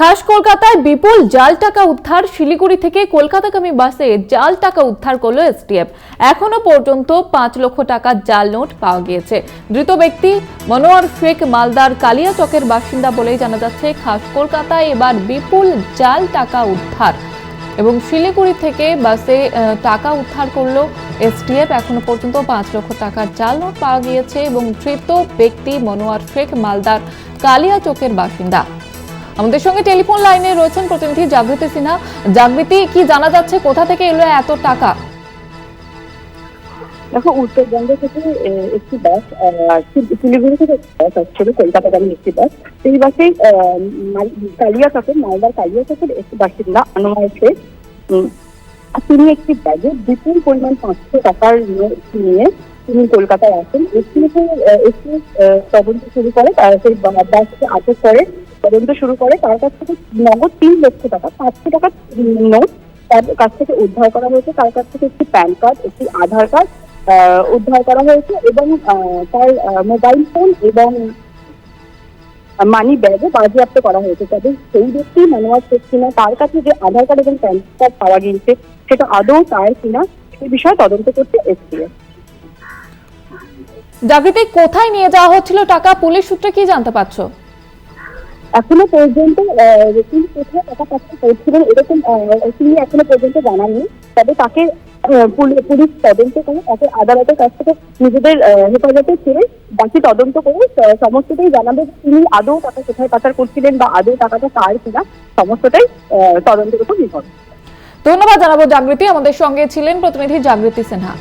খাস কলকাতায় বিপুল জাল টাকা উদ্ধার। শিলিগুড়ি থেকে কলকাতাগামী বাসে জাল টাকা উদ্ধার করল এসটিএফ। এখনো পর্যন্ত 5 লক্ষ টাকার জাল নোট পাওয়া গিয়েছে। ধৃত ব্যক্তি মনোয়ার শেখ মালদার কালিয়াচকের বাসিন্দা বলেই জানা যাচ্ছে। খাস কলকাতায় এবার বিপুল জাল টাকা উদ্ধার এবং শিলিগুড়ি থেকে বাসে টাকা উদ্ধার করলো এসটিএফ। এখনো পর্যন্ত 5 লক্ষ টাকার জাল নোট পাওয়া গিয়েছে এবং ধৃত ব্যক্তি মনোয়ার শেখ মালদার কালিয়াচকের বাসিন্দা। আমাদের সঙ্গে টেলিফোন লাইনে রয়েছেন প্রতিনিধি জাগৃতি সিনহা। জাগৃতি, কি জানা যাচ্ছে, কোথা থেকে এলো এত টাকা? দেখো, উত্তরবঙ্গ থেকে একটি বাস শিলিগুড়ি থেকে বাস আসছিল কলকাতাগামী একটি বাস। সেই বাসে কালিয়াচকের মালদার কালিয়াচকের একটি বাসিন্দা আনোয়ার শেখ, তিনি একটি ব্যাগে বিপুল পরিমাণ 500 টাকার নোট নিয়ে তিনি কলকাতায় আসেন। একটি তদন্ত শুরু করে, সেই বাসকে আটক করে তদন্ত শুরু করে। তার কাছ থেকে নগদ 3 লক্ষ টাকা 500 টাকার নোট তার কাছ থেকে উদ্ধার করা হয়েছে। তার কাছ থেকে একটি প্যান কার্ড, একটি আধার কার্ড উদ্ধার করা হয়েছে এবং তার মোবাইল ফোন এবং মানি ব্যাগও বাজেয়াপ্ত করা হয়েছে। তবে সেই ব্যক্তি মনোয়ার শেখ কিনা, তার কাছে যে আধার কার্ড এবং প্যান কার্ড পাওয়া গিয়েছে সেটা আদৌ তার কিনা, সেই বিষয়ে তদন্ত করতে এসটিএফ। জাগৃতি, কোথায় নিয়ে যাওয়া হচ্ছিল টাকা? পুলিশ সূত্রে কি জানতে পারছো? এখনো পর্যন্ত তিনি কোথায় টাকা পাচ্ছে করছিলেন এরকম তিনি এখনো পর্যন্ত জানাননি। তবে তাকে পুলিশ তদন্ত করে তাকে আদালতের কাছ থেকে নিজেদের হেফাজতে ছেড়ে বাকি তদন্ত করে সমস্তটাই জানাবে তিনি আদৌ টাকা কোথায় পাচার করছিলেন বা আদৌ টাকাটা কার কিনা, সমস্তটাই তদন্তের উপর নির্ভর। ধন্যবাদ জানাবো জাগৃতি। আমাদের সঙ্গে ছিলেন প্রতিনিধি জাগৃতি সিনহা।